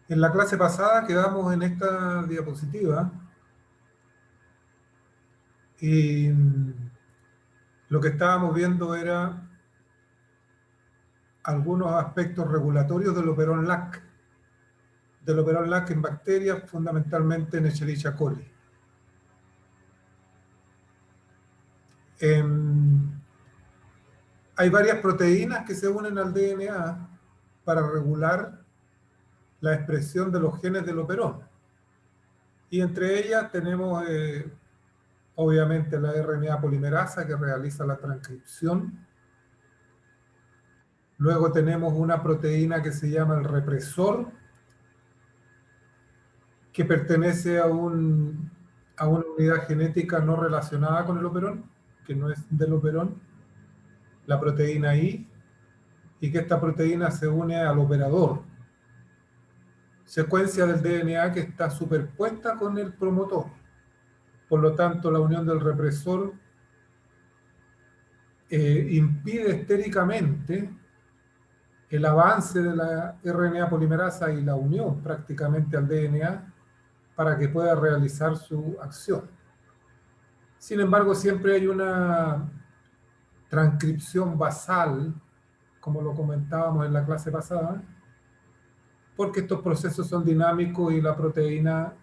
En la clase pasada quedamos en esta diapositiva y lo que estábamos viendo era algunos aspectos regulatorios del operón LAC en bacterias, fundamentalmente en Escherichia coli. Hay varias proteínas que se unen al DNA para regular la expresión de los genes del operón. Y entre ellas tenemos, obviamente, la RNA polimerasa que realiza la transcripción. Luego tenemos una proteína que se llama el represor, que pertenece a una unidad genética no relacionada con el operón, que no es del operón, la proteína I, y que esta proteína se une al operador. Secuencia del DNA que está superpuesta con el promotor. Por lo tanto, la unión del represor impide estéricamente el avance de la RNA polimerasa y la unión prácticamente al DNA para que pueda realizar su acción. Sin embargo, siempre hay una transcripción basal, como lo comentábamos en la clase pasada, porque estos procesos son dinámicos y la proteína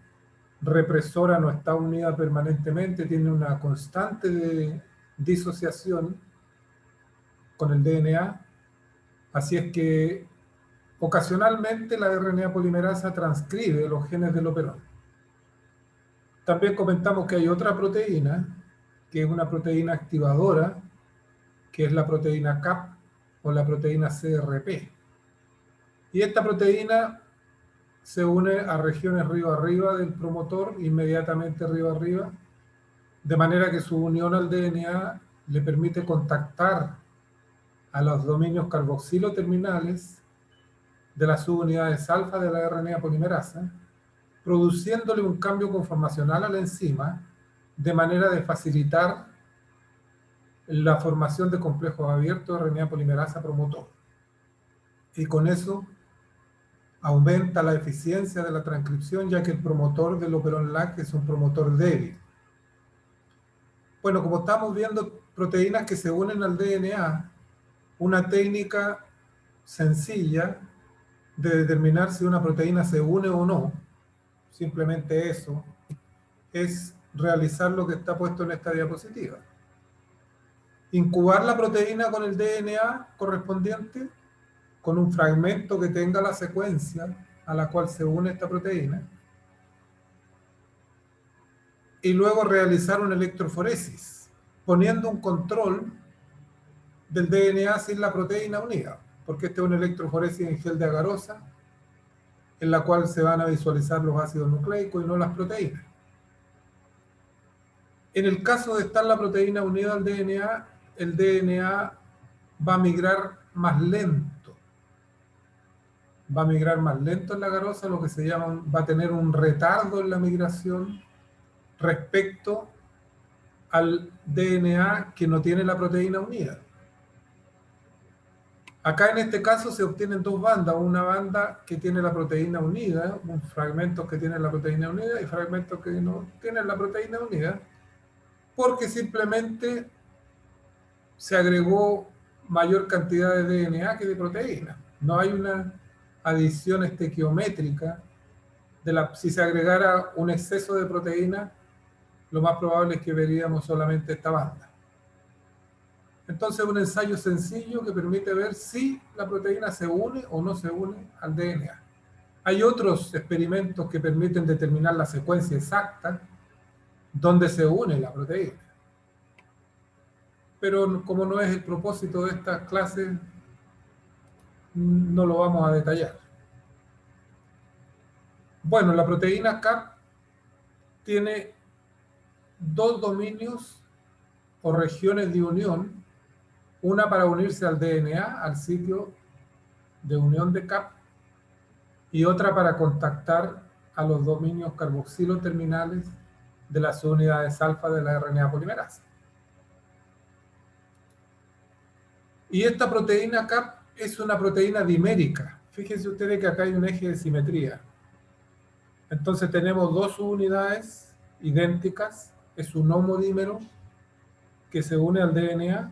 represora no está unida permanentemente, tiene una constante de disociación con el DNA, así es que ocasionalmente la RNA polimerasa transcribe los genes del operón. También comentamos que hay otra proteína, que es una proteína activadora, que es la proteína CAP o la proteína CRP. Y esta proteína se une a regiones arriba del promotor, inmediatamente arriba, de manera que su unión al DNA le permite contactar a los dominios carboxilo terminales de las subunidades alfa de la RNA polimerasa, produciéndole un cambio conformacional a la enzima, de manera de facilitar la formación de complejos abiertos de RNA polimerasa promotor. Y con eso aumenta la eficiencia de la transcripción, ya que el promotor del operón LAC es un promotor débil. Bueno, como estamos viendo proteínas que se unen al DNA, una técnica sencilla de determinar si una proteína se une o no, simplemente eso, es realizar lo que está puesto en esta diapositiva. Incubar la proteína con el DNA correspondiente, con un fragmento que tenga la secuencia a la cual se une esta proteína, y luego realizar una electroforesis, poniendo un control del DNA sin la proteína unida, porque esta es una electroforesis en gel de agarosa, en la cual se van a visualizar los ácidos nucleicos y no las proteínas. En el caso de estar la proteína unida al DNA, el DNA va a migrar más lento. Va a migrar más lento en la agarosa, lo que se llama, va a tener un retardo en la migración respecto al DNA que no tiene la proteína unida. Acá en este caso se obtienen dos bandas, una banda que tiene la proteína unida, fragmentos que tienen la proteína unida y fragmentos que no tienen la proteína unida, porque simplemente se agregó mayor cantidad de DNA que de proteína. No hay una adición estequiométrica. Si se agregara un exceso de proteína, lo más probable es que veríamos solamente esta banda. Entonces, un ensayo sencillo que permite ver si la proteína se une o no se une al DNA. Hay otros experimentos que permiten determinar la secuencia exacta donde se une la proteína. Pero como no es el propósito de esta clase, no lo vamos a detallar. Bueno, la proteína CAP tiene dos dominios o regiones de unión, una para unirse al DNA, al sitio de unión de CAP, y otra para contactar a los dominios carboxilo terminales de las unidades alfa de la RNA polimerasa. Y esta proteína CAP es una proteína dimérica. Fíjense ustedes que acá hay un eje de simetría. Entonces tenemos dos subunidades idénticas, es un homodímero que se une al DNA,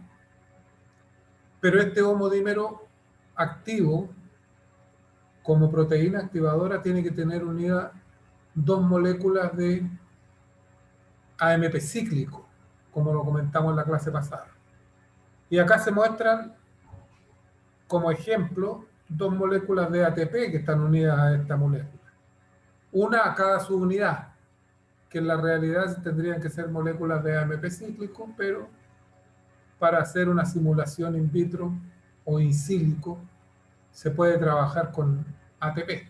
pero este homodímero activo, como proteína activadora, tiene que tener unidas dos moléculas de AMP cíclico, como lo comentamos en la clase pasada. Y acá se muestran como ejemplo dos moléculas de ATP que están unidas a esta molécula. Una a cada subunidad, que en la realidad tendrían que ser moléculas de AMP cíclico, pero para hacer una simulación in vitro o in silico se puede trabajar con ATP.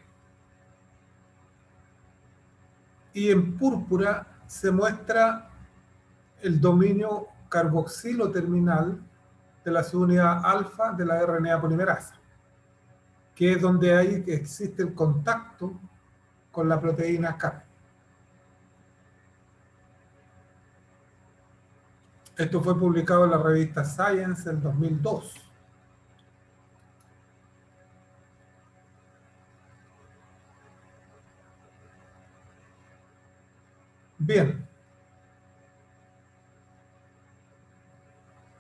Y en púrpura se muestra el dominio carboxilo terminal de la subunidad alfa de la RNA polimerasa, que es donde ahí existe el contacto con la proteína CAP. Esto fue publicado en la revista Science en 2002. Bien.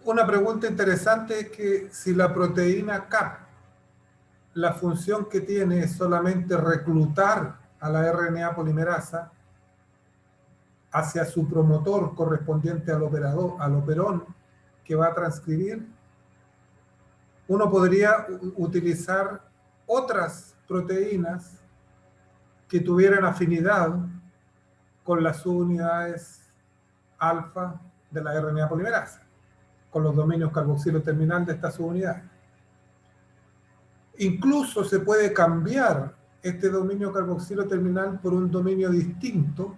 Una pregunta interesante es que si la proteína CAP, la función que tiene es solamente reclutar a la RNA polimerasa hacia su promotor correspondiente al operón que va a transcribir, uno podría utilizar otras proteínas que tuvieran afinidad con las subunidades alfa de la RNA polimerasa, con los dominios carboxilo terminal de esta subunidad. Incluso se puede cambiar este dominio carboxilo terminal por un dominio distinto,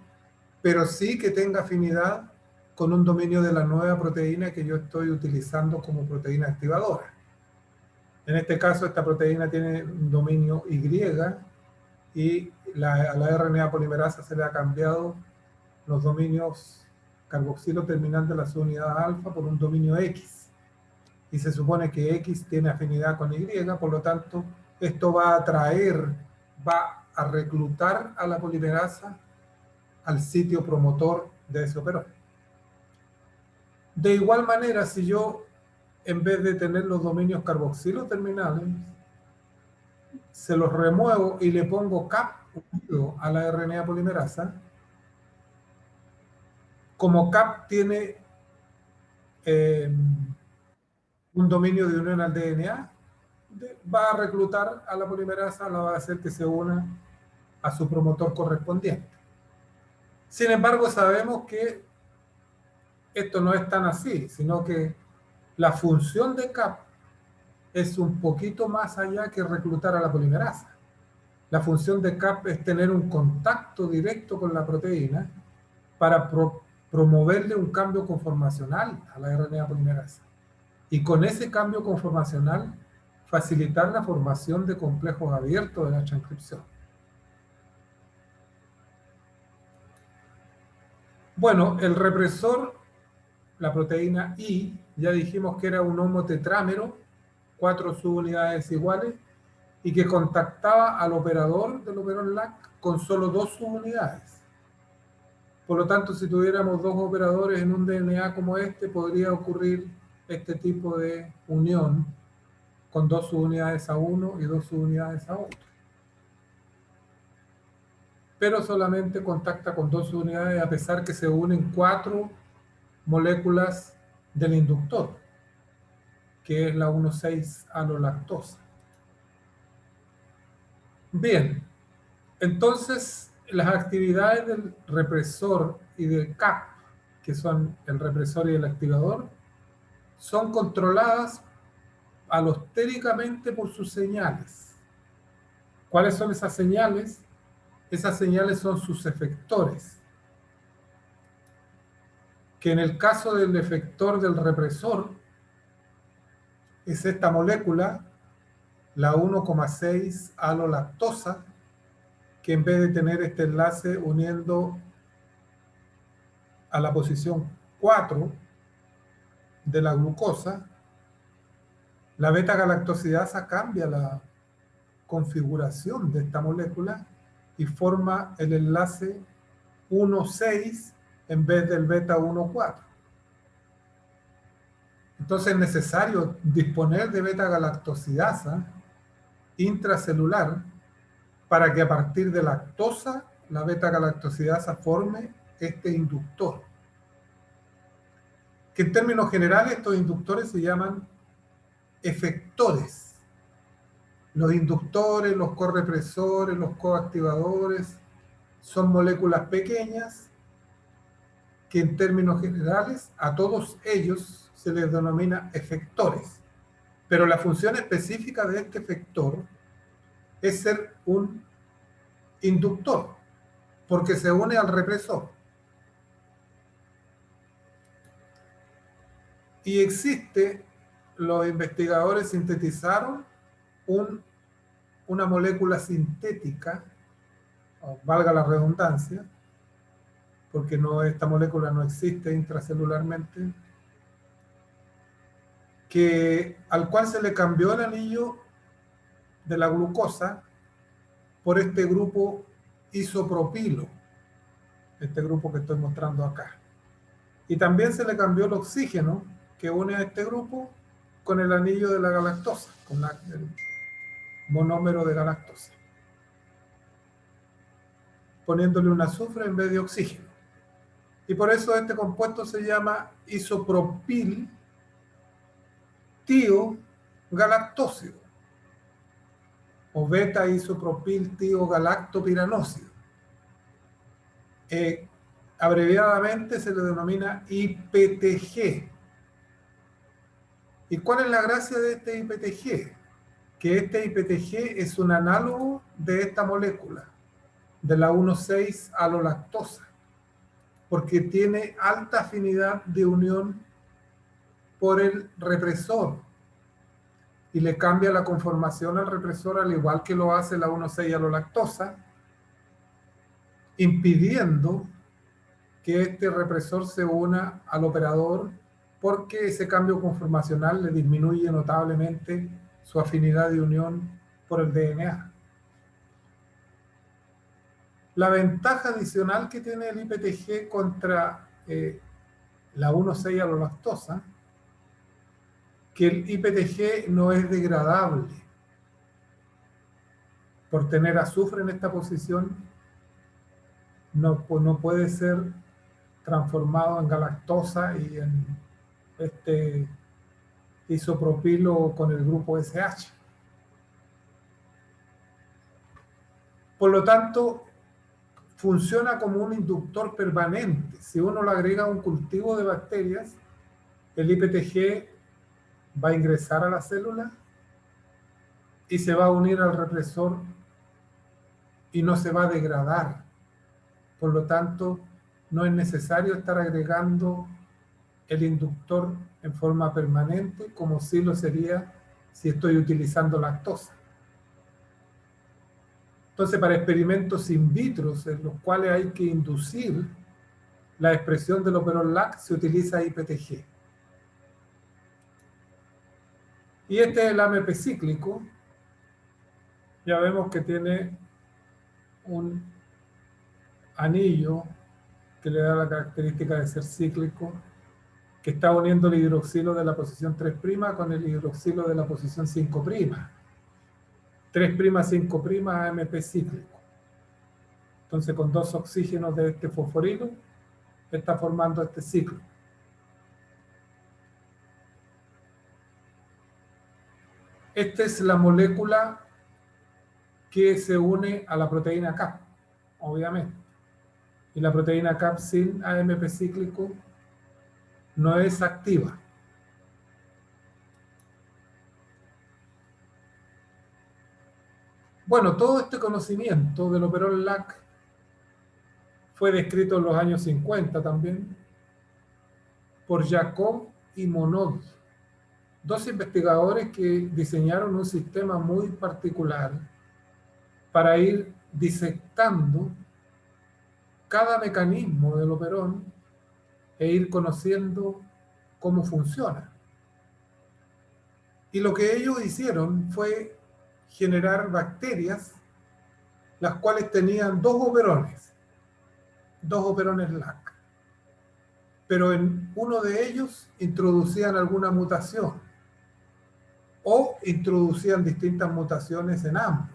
pero sí que tenga afinidad con un dominio de la nueva proteína que yo estoy utilizando como proteína activadora. En este caso, esta proteína tiene un dominio Y y a la RNA polimerasa se le ha cambiado los dominios carboxilo terminal de la subunidad alfa por un dominio X. Y se supone que X tiene afinidad con Y, por lo tanto, esto va a reclutar a la polimerasa al sitio promotor de ese operón. De igual manera, si yo, en vez de tener los dominios carboxilo terminales, se los remuevo y le pongo CAP unido a la RNA polimerasa, como CAP tiene un dominio de unión al DNA, va a reclutar a la polimerasa, la va a hacer que se una a su promotor correspondiente. Sin embargo, sabemos que esto no es tan así, sino que la función de CAP es un poquito más allá que reclutar a la polimerasa. La función de CAP es tener un contacto directo con la proteína para promoverle un cambio conformacional a la RNA polimerasa. Y con ese cambio conformacional, facilitar la formación de complejos abiertos de la transcripción. Bueno, el represor, la proteína I, ya dijimos que era un homotetrámero, 4 subunidades iguales, y que contactaba al operador del operón LAC con solo 2 subunidades. Por lo tanto, si tuviéramos 2 operadores en un DNA como este, podría ocurrir este tipo de unión con 2 subunidades a uno y 2 subunidades a otro. Pero solamente contacta con 2 subunidades a pesar que se unen 4 moléculas del inductor, que es la 1,6-alolactosa. Bien, entonces las actividades del represor y del CAP, que son el represor y el activador, son controladas alostéricamente por sus señales. ¿Cuáles son esas señales? Esas señales son sus efectores, que en el caso del efector del represor es esta molécula, la 1,6-alolactosa, que en vez de tener este enlace uniendo a la posición 4 de la glucosa, la beta-galactosidasa cambia la configuración de esta molécula y forma el enlace 1,6 en vez del beta 1,4. Entonces es necesario disponer de beta-galactosidasa intracelular para que a partir de lactosa la beta-galactosidasa forme este inductor. Que en términos generales estos inductores se llaman efectores. Los inductores, los correpresores, los coactivadores son moléculas pequeñas que en términos generales a todos ellos se les denomina efectores. Pero la función específica de este efector es ser un inductor, porque se une al represor. Y los investigadores sintetizaron una molécula sintética, valga la redundancia, porque esta molécula no existe intracelularmente, al cual se le cambió el anillo de la glucosa por este grupo isopropilo, este grupo que estoy mostrando acá. Y también se le cambió el oxígeno que une a este grupo con el anillo de la galactosa, con el monómero de galactosa, poniéndole un azufre en vez de oxígeno. Y por eso este compuesto se llama isopropil tiogalactósido o beta isopropil tiogalactopiranósido. Abreviadamente se le denomina IPTG. ¿Y cuál es la gracia de este IPTG? Que este IPTG es un análogo de esta molécula, de la 1,6 alolactosa, porque tiene alta afinidad de unión por el represor y le cambia la conformación al represor al igual que lo hace la 1,6 alolactosa, impidiendo que este represor se una al operador, porque ese cambio conformacional le disminuye notablemente su afinidad de unión por el DNA. La ventaja adicional que tiene el IPTG contra la 1,6 alolactosa, que el IPTG no es degradable. Por tener azufre en esta posición, no puede ser transformado en galactosa y en este isopropilo con el grupo SH. Por lo tanto, funciona como un inductor permanente. Si uno le agrega un cultivo de bacterias, el IPTG va a ingresar a la célula y se va a unir al represor y no se va a degradar. Por lo tanto, no es necesario estar agregando el inductor en forma permanente, como sí lo sería si estoy utilizando lactosa. Entonces, para experimentos in vitro, en los cuales hay que inducir la expresión del operón LAC, se utiliza IPTG. Y este es el AMP cíclico. Ya vemos que tiene un anillo que le da la característica de ser cíclico, que está uniendo el hidroxilo de la posición 3' con el hidroxilo de la posición 5'. 3', 5' AMP cíclico. Entonces, con dos oxígenos de este fosforilo, está formando este ciclo. Esta es la molécula que se une a la proteína CAP, obviamente. Y la proteína CAP sin AMP cíclico no es activa. Bueno, todo este conocimiento del operón LAC fue descrito en los años 50 también por Jacob y Monod, dos investigadores que diseñaron un sistema muy particular para ir disectando cada mecanismo del operón e ir conociendo cómo funciona. Y lo que ellos hicieron fue generar bacterias, las cuales tenían dos operones LAC, pero en uno de ellos introducían alguna mutación o introducían distintas mutaciones en ambos.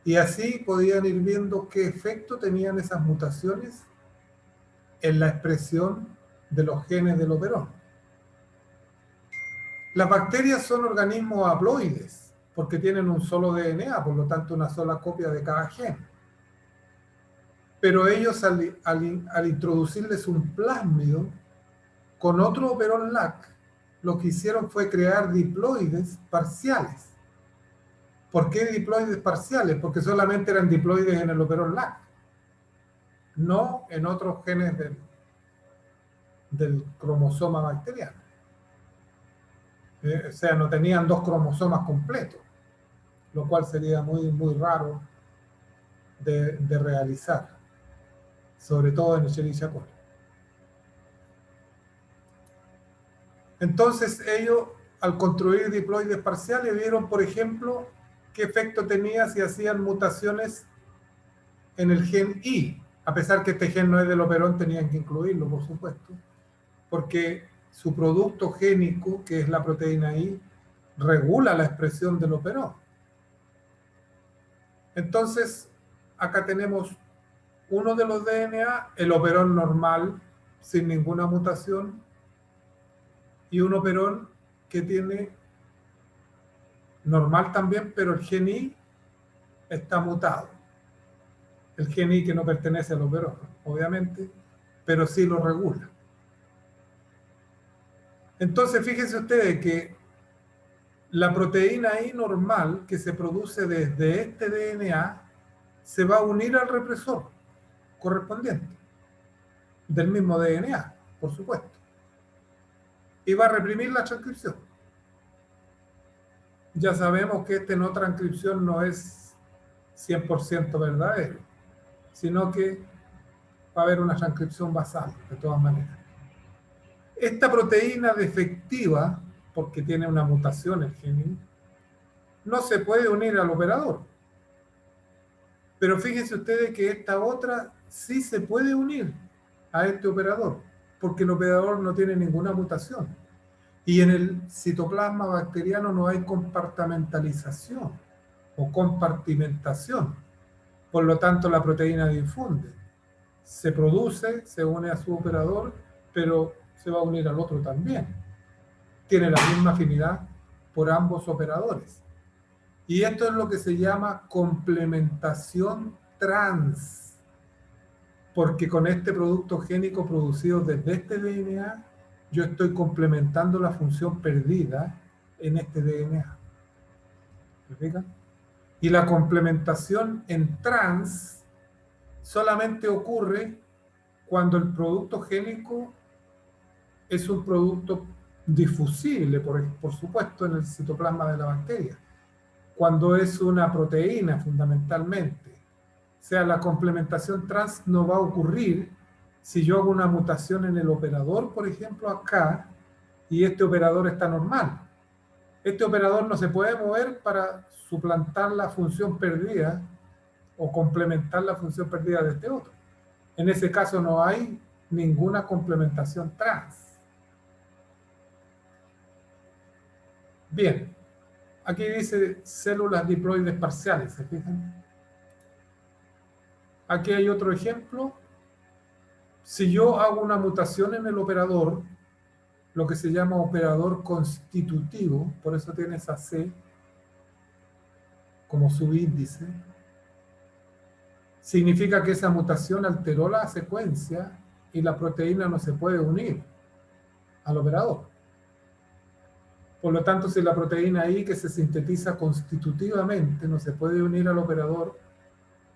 Y así podían ir viendo qué efecto tenían esas mutaciones en la expresión de los genes del operón. Las bacterias son organismos haploides porque tienen un solo DNA, por lo tanto una sola copia de cada gen. Pero ellos al introducirles un plásmido con otro operón LAC, lo que hicieron fue crear diploides parciales. ¿Por qué diploides parciales? Porque solamente eran diploides en el operón LAC, no en otros genes del cromosoma bacteriano. O sea, no tenían dos cromosomas completos, lo cual sería muy, muy raro de realizar, sobre todo en Escherichia coli. Entonces ellos, al construir diploides parciales, vieron, por ejemplo, qué efecto tenía si hacían mutaciones en el gen I. A pesar que este gen no es del operón, tenían que incluirlo, por supuesto, porque su producto génico, que es la proteína I, regula la expresión del operón. Entonces, acá tenemos uno de los DNA, el operón normal, sin ninguna mutación, y un operón que tiene normal también, pero el gen I está mutado. El gen I que no pertenece al operón, obviamente, pero sí lo regula. Entonces, fíjense ustedes que la proteína I normal que se produce desde este DNA se va a unir al represor correspondiente del mismo DNA, por supuesto, y va a reprimir la transcripción. Ya sabemos que esta no transcripción no es 100% verdadero, sino que va a haber una transcripción basal, de todas maneras. Esta proteína defectiva, porque tiene una mutación el gen I, no se puede unir al operador. Pero fíjense ustedes que esta otra sí se puede unir a este operador, porque el operador no tiene ninguna mutación. Y en el citoplasma bacteriano no hay compartimentalización o compartimentación. Por lo tanto, la proteína difunde. Se produce, se une a su operador, pero se va a unir al otro también. Tiene la misma afinidad por ambos operadores. Y esto es lo que se llama complementación trans, porque con este producto génico producido desde este DNA, yo estoy complementando la función perdida en este DNA. ¿Me explican? Y la complementación en trans solamente ocurre cuando el producto génico es un producto difusible, por supuesto, en el citoplasma de la bacteria. Cuando es una proteína, fundamentalmente. O sea, la complementación trans no va a ocurrir si yo hago una mutación en el operador, por ejemplo, acá, y este operador está normal. Este operador no se puede mover para suplantar la función perdida o complementar la función perdida de este otro. En ese caso no hay ninguna complementación trans. Bien, aquí dice células diploides parciales, ¿se fijan? Aquí hay otro ejemplo. Si yo hago una mutación en el operador, lo que se llama operador constitutivo, por eso tiene esa C como subíndice, significa que esa mutación alteró la secuencia y la proteína no se puede unir al operador. Por lo tanto, si la proteína I que se sintetiza constitutivamente no se puede unir al operador,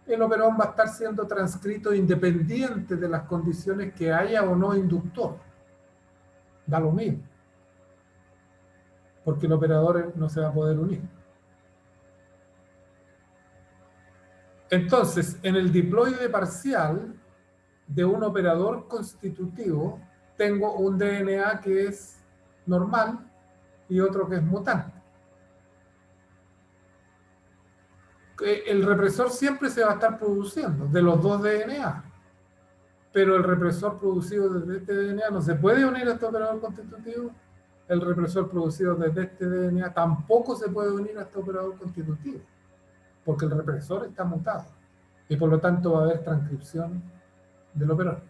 el operón va a estar siendo transcrito independiente de las condiciones que haya o no inductor. Da lo mismo, porque el operador no se va a poder unir. Entonces, en el diploide parcial de un operador constitutivo, tengo un DNA que es normal y otro que es mutante. el represor siempre se va a estar produciendo de los dos DNA, pero el represor producido desde este DNA no se puede unir a este operador constitutivo. El represor producido desde este DNA tampoco se puede unir a este operador constitutivo, porque el represor está mutado y por lo tanto va a haber transcripción del operador.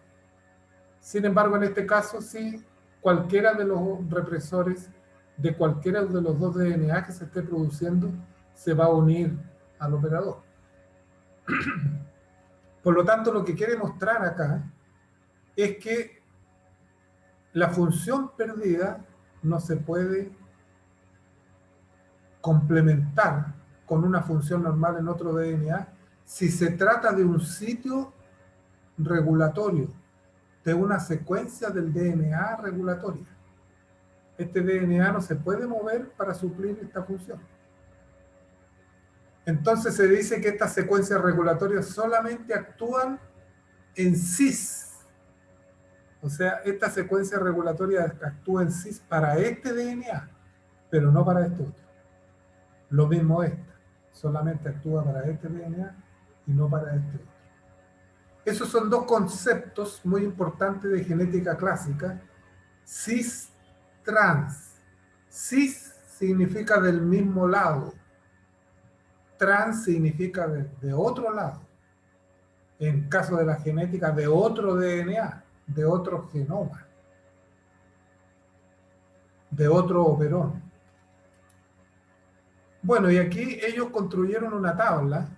Sin embargo, en este caso, sí, cualquiera de los represores de cualquiera de los dos DNA que se esté produciendo se va a unir al operador. Por lo tanto, lo que quiere mostrar acá es que la función perdida no se puede complementar con una función normal en otro DNA si se trata de un sitio regulatorio, de una secuencia del DNA regulatoria. Este DNA no se puede mover para suplir esta función. Entonces se dice que estas secuencias regulatorias solamente actúan en cis. O sea, esta secuencia regulatoria actúa en cis para este DNA, pero no para este otro. Lo mismo esta, solamente actúa para este DNA y no para este otro. Esos son dos conceptos muy importantes de genética clásica. Cis-trans. Cis significa del mismo lado. Trans significa de otro lado. En caso de la genética, de otro DNA, de otro genoma, de otro operón. Bueno, y aquí ellos construyeron una tabla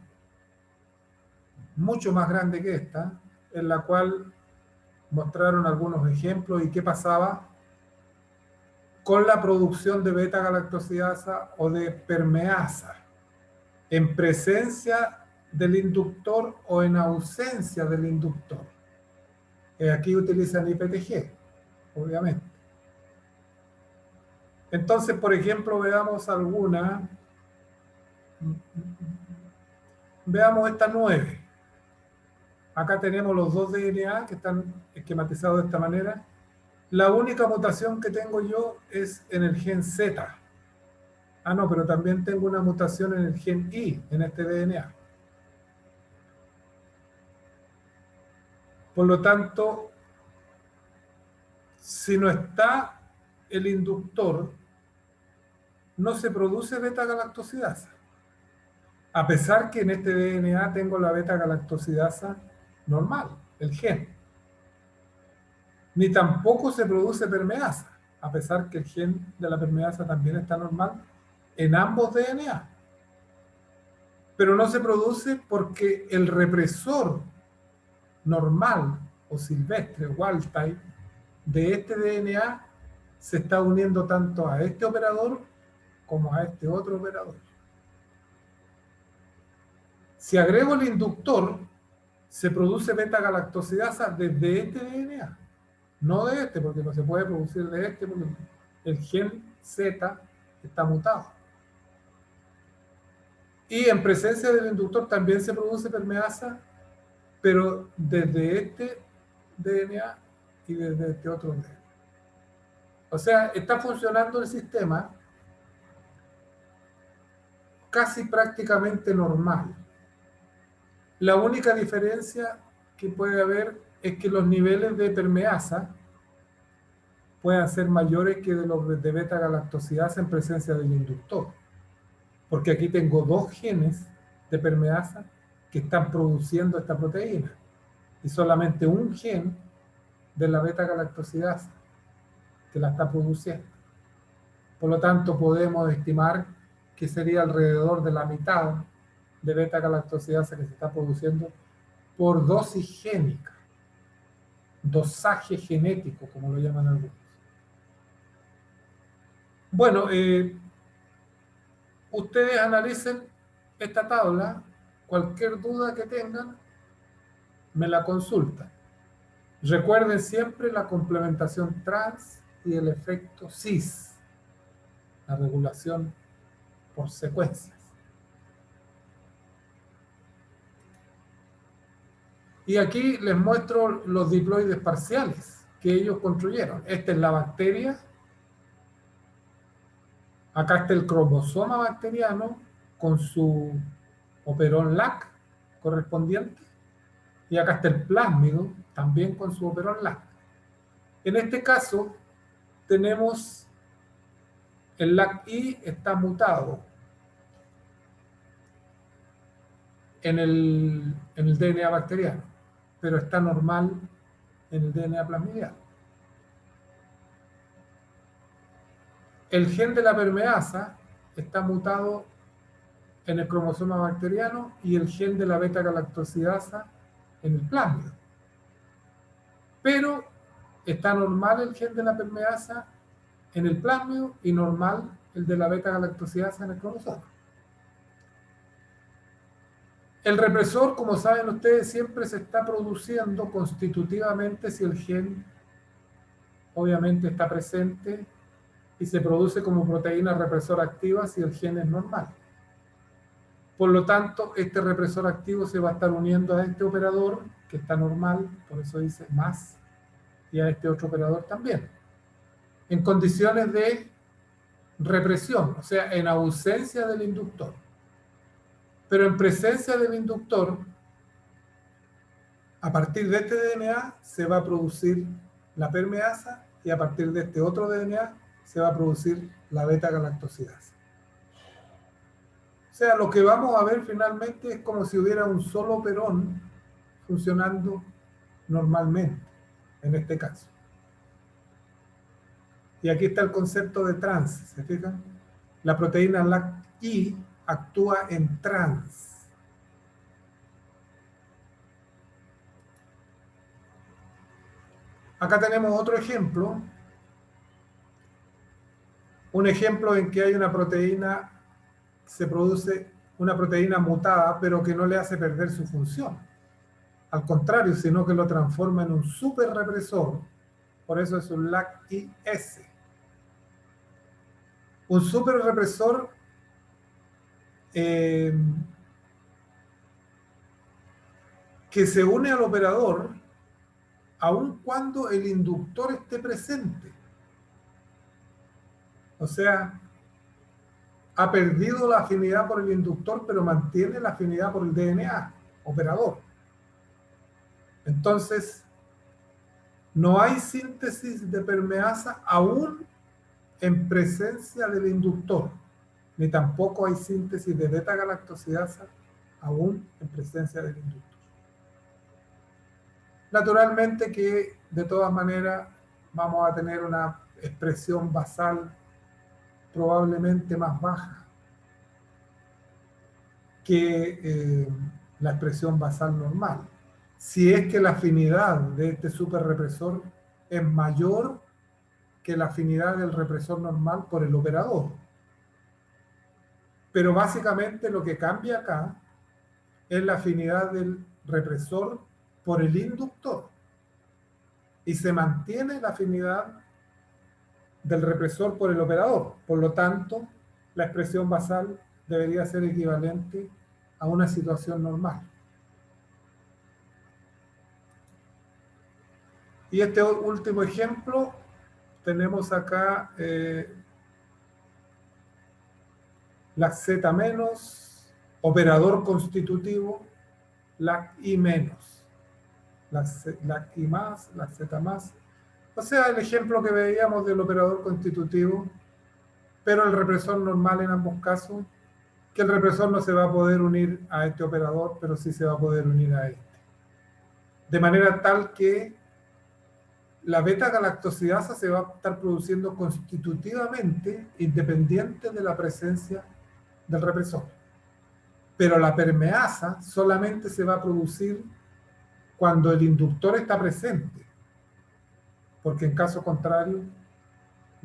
mucho más grande que esta, en la cual mostraron algunos ejemplos y qué pasaba con la producción de beta-galactosidasa o de permeasa en presencia del inductor o en ausencia del inductor. Aquí utilizan IPTG, obviamente. Entonces, por ejemplo, veamos alguna. Veamos esta 9. Acá tenemos los dos DNA que están esquematizados de esta manera. La única mutación que tengo yo es en el gen Z. Ah, no, pero también tengo una mutación en el gen Y, en este DNA. Por lo tanto, si no está el inductor, no se produce beta-galactosidasa. A pesar que en este DNA tengo la beta-galactosidasa normal, el gen. Ni tampoco se produce permeasa, a pesar que el gen de la permeasa también está normal en ambos DNA. Pero no se produce porque el represor normal o silvestre, wild type, de este DNA se está uniendo tanto a este operador como a este otro operador. Si agrego el inductor, se produce beta-galactosidasa desde este DNA, no de este, porque no se puede producir de este, porque el gen Z está mutado. Y en presencia del inductor también se produce permeasa, pero desde este DNA y desde este otro DNA. O sea, está funcionando el sistema casi prácticamente normal. La única diferencia que puede haber es que los niveles de permeasa puedan ser mayores que de los de beta-galactosidasa en presencia del inductor. Porque aquí tengo dos genes de permeasa que están produciendo esta proteína y solamente un gen de la beta-galactosidasa que la está produciendo. Por lo tanto, podemos estimar que sería alrededor de la mitad de beta-galactosidasa que se está produciendo por dosis génica, dosaje genético, como lo llaman algunos. Bueno, ustedes analicen esta tabla, cualquier duda que tengan, me la consultan. Recuerden siempre la complementación trans y el efecto cis, la regulación por secuencias. Y aquí les muestro los diploides parciales que ellos construyeron. Esta es la bacteria. Acá está el cromosoma bacteriano con su operón LAC correspondiente, y acá está el plásmido también con su operón LAC. En este caso tenemos el LAC-I está mutado en el DNA bacteriano, pero está normal en el DNA plasmidiano. El gen de la permeasa está mutado en el cromosoma bacteriano y el gen de la beta-galactosidasa en el plásmido. Pero está normal el gen de la permeasa en el plásmido y normal el de la beta-galactosidasa en el cromosoma. El represor, como saben ustedes, siempre se está produciendo constitutivamente si el gen obviamente está presente, y se produce como proteína represora activa si el gen es normal. Por lo tanto, este represor activo se va a estar uniendo a este operador que está normal, por eso dice más, y a este otro operador también, en condiciones de represión, o sea, en ausencia del inductor. Pero en presencia del inductor, a partir de este DNA se va a producir la permeasa, y a partir de este otro DNA se va a producir la beta-galactosidasa. O sea, lo que vamos a ver finalmente es como si hubiera un solo operón funcionando normalmente, en este caso. Y aquí está el concepto de trans, ¿se fijan? La proteína LAC-I actúa en trans. Acá tenemos otro ejemplo. Un ejemplo en que hay una proteína, se produce una proteína mutada, pero que no le hace perder su función. Al contrario, sino que lo transforma en un superrepresor. Por eso es un LAC-IS. Un superrepresor que se une al operador aun cuando el inductor esté presente. O sea, ha perdido la afinidad por el inductor, pero mantiene la afinidad por el DNA, operador. Entonces, no hay síntesis de permeasa aún en presencia del inductor, ni tampoco hay síntesis de beta-galactosidasa aún en presencia del inductor. Naturalmente que, de todas maneras, vamos a tener una expresión basal probablemente más baja que la expresión basal normal, si es que la afinidad de este superrepresor es mayor que la afinidad del represor normal por el operador. Pero básicamente lo que cambia acá es la afinidad del represor por el inductor, y se mantiene la afinidad del represor por el operador. Por lo tanto, la expresión basal debería ser equivalente a una situación normal. Y este último ejemplo, tenemos acá la Z menos, operador constitutivo, la I menos, la I más, la Z más. O sea, el ejemplo que veíamos del operador constitutivo, pero el represor normal en ambos casos, que el represor no se va a poder unir a este operador, pero sí se va a poder unir a este. De manera tal que la beta-galactosidasa se va a estar produciendo constitutivamente, independiente de la presencia del represor. Pero la permeasa solamente se va a producir cuando el inductor está presente, porque en caso contrario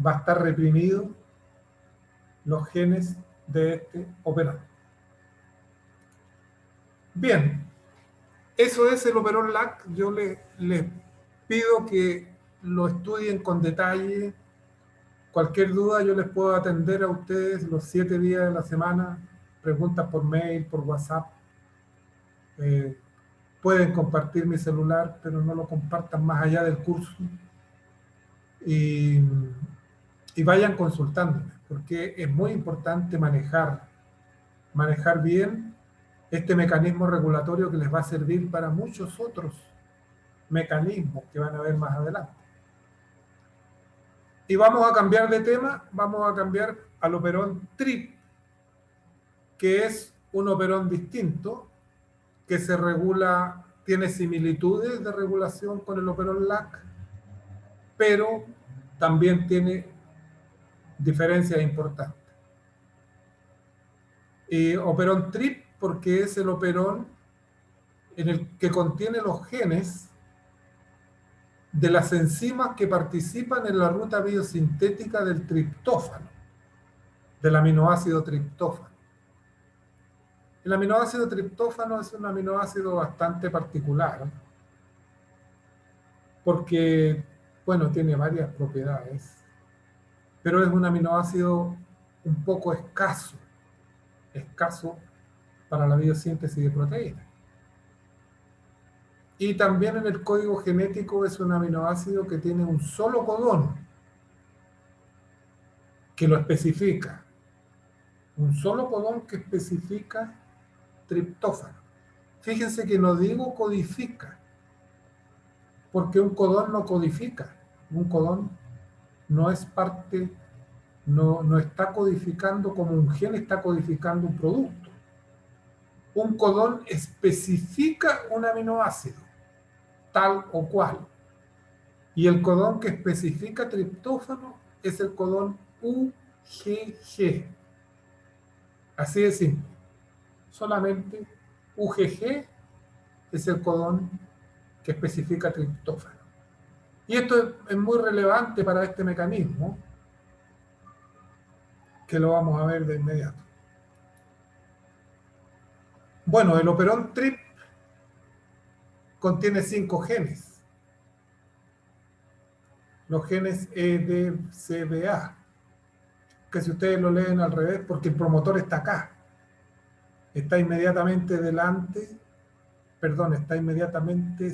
va a estar reprimido los genes de este operador. Bien, eso es el operón LAC. Yo les pido que lo estudien con detalle. Cualquier duda yo les puedo atender a ustedes los 7 días de la semana. Preguntas por mail, por WhatsApp. Pueden compartir mi celular, pero no lo compartan más allá del curso. Y vayan consultándome, porque es muy importante manejar bien este mecanismo regulatorio que les va a servir para muchos otros mecanismos que van a ver más adelante. Y vamos a cambiar de tema, vamos a cambiar al operón TRIP, que es un operón distinto, que se regula, tiene similitudes de regulación con el operón LAC, pero también tiene diferencias importantes. Y operón TRIP porque es el operón en el que contiene los genes de las enzimas que participan en la ruta biosintética del triptófano, del aminoácido triptófano. El aminoácido triptófano es un aminoácido bastante particular porque, bueno, tiene varias propiedades, pero es un aminoácido un poco escaso para la biosíntesis de proteínas. Y también en el código genético es un aminoácido que tiene un solo codón que lo especifica. Un solo codón que especifica triptófano. Fíjense que no digo codifica, porque un codón no codifica. Un codón no es parte, no está codificando como un gen está codificando un producto. Un codón especifica un aminoácido, tal o cual. Y el codón que especifica triptófano es el codón UGG. Así de simple. Solamente UGG es el codón que especifica triptófano. Y esto es muy relevante para este mecanismo, que lo vamos a ver de inmediato. Bueno, el operón TRIP contiene 5 genes. Los genes EDCBA, que si ustedes lo leen al revés, porque el promotor está acá, está inmediatamente delante, está inmediatamente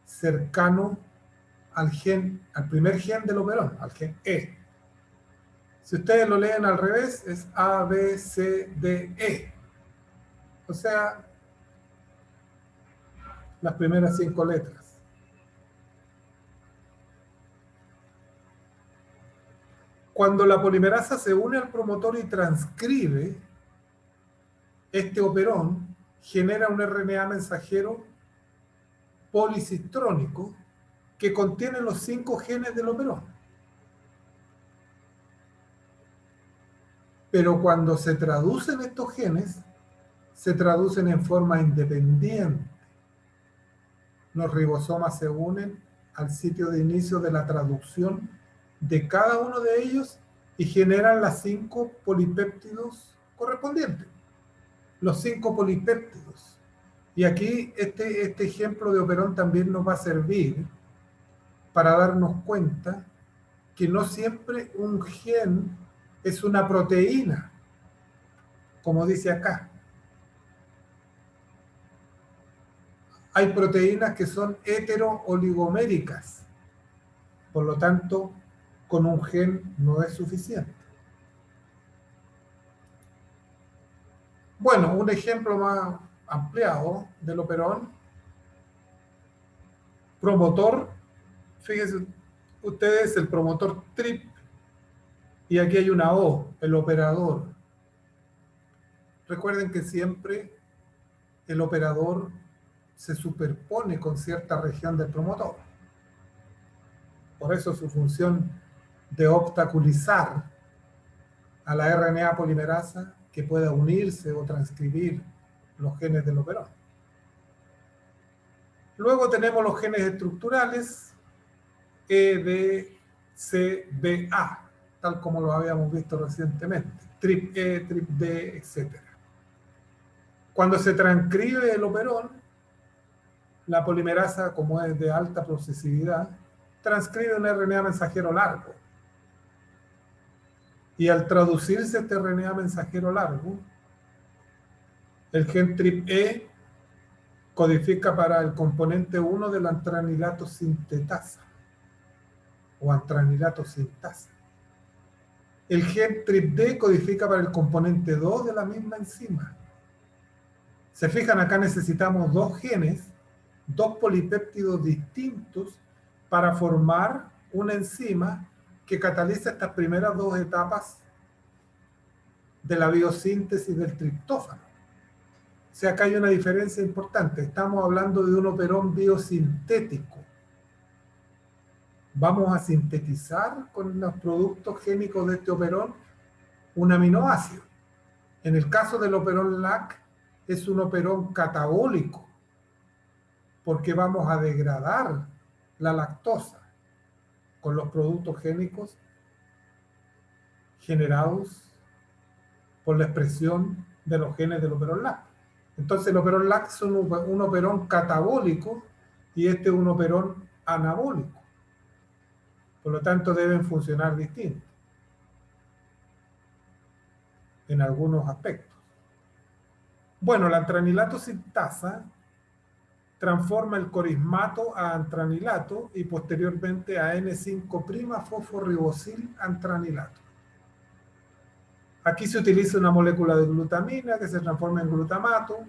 cercano al primer gen del operón, al gen E. Si ustedes lo leen al revés, es A, B, C, D, E. O sea, las primeras 5 letras. Cuando la polimerasa se une al promotor y transcribe este operón, genera un RNA mensajero policitrónico que contiene los 5 genes del operón. Pero cuando se traducen estos genes, se traducen en forma independiente. Los ribosomas se unen al sitio de inicio de la traducción de cada uno de ellos y generan las 5 polipéptidos correspondientes. Los 5 polipéptidos. Y aquí este ejemplo de operón también nos va a servir para darnos cuenta que no siempre un gen es una proteína, como dice acá. Hay proteínas que son hetero-oligoméricas, por lo tanto, con un gen no es suficiente. Bueno, un ejemplo más ampliado del operón, promotor, fíjense ustedes, el promotor TRIP, y aquí hay una O, el operador. Recuerden que siempre el operador se superpone con cierta región del promotor. Por eso su función de obstaculizar a la RNA polimerasa que pueda unirse o transcribir los genes del operón. Luego tenemos los genes estructurales, EDCBA, tal como lo habíamos visto recientemente, TRIP-E, TRIP-D, etc. Cuando se transcribe el operón, la polimerasa, como es de alta procesividad, transcribe un RNA mensajero largo. Y al traducirse este RNA mensajero largo, el gen TRIP-E codifica para el componente 1 de la antranilato sintetasa o antranilato sintasa. El gen TRIP-D codifica para el componente 2 de la misma enzima. Se fijan, acá necesitamos dos genes, dos polipéptidos distintos para formar una enzima que cataliza estas primeras dos etapas de la biosíntesis del triptófano. O sea, acá hay una diferencia importante. Estamos hablando de un operón biosintético. Vamos a sintetizar con los productos génicos de este operón un aminoácido. En el caso del operón LAC, es un operón catabólico, porque vamos a degradar la lactosa con los productos génicos generados por la expresión de los genes del operón LAC. Entonces el operón LAC es un operón catabólico y este es un operón anabólico. Por lo tanto deben funcionar distintos en algunos aspectos. Bueno, la antranilato sintasa transforma el corismato a antranilato y posteriormente a N5'-fosforibosil antranilato. Aquí se utiliza una molécula de glutamina que se transforma en glutamato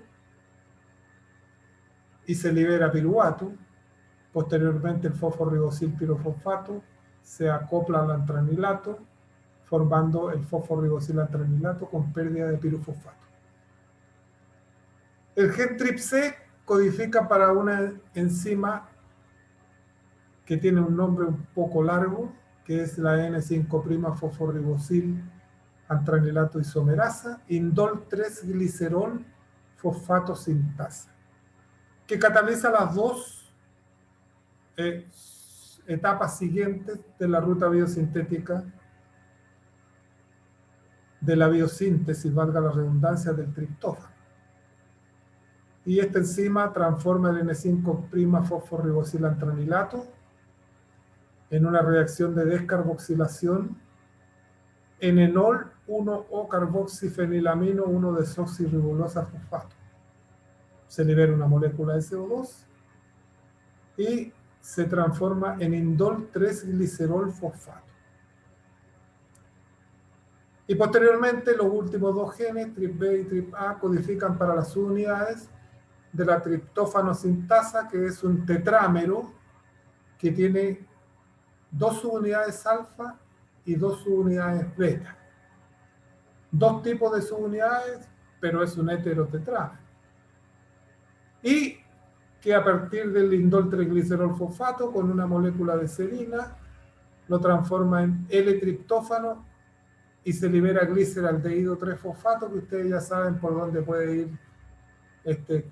y se libera piruvato. Posteriormente el fosforibosil pirofosfato se acopla al antranilato, formando el fosforibosil antranilato con pérdida de pirofosfato. El gen TRPC codifica para una enzima que tiene un nombre un poco largo, que es la N5'-fosforibosil antranilato isomerasa, indol 3-glicerol fosfato sintasa, que cataliza las dos etapas siguientes de la ruta biosintética de la biosíntesis, valga la redundancia, del triptófano. Y esta enzima transforma el N5'-fosforibosil antranilato en una reacción de descarboxilación en enol 1-O-carboxifenilamino 1-desoxirribosa fosfato. Se libera una molécula de CO2 y se transforma en indol 3-glicerol fosfato. Y posteriormente los últimos dos genes, TRPB y TRPA, codifican para las subunidades de la triptófano sintasa, que es un tetrámero que tiene dos subunidades alfa y dos subunidades beta. Dos tipos de subunidades, pero es un heterotetrámero. Y que a partir del indol 3-glicerol fosfato, con una molécula de serina, lo transforma en L-triptófano y se libera gliceraldehído 3-fosfato, que ustedes ya saben por dónde puede ir este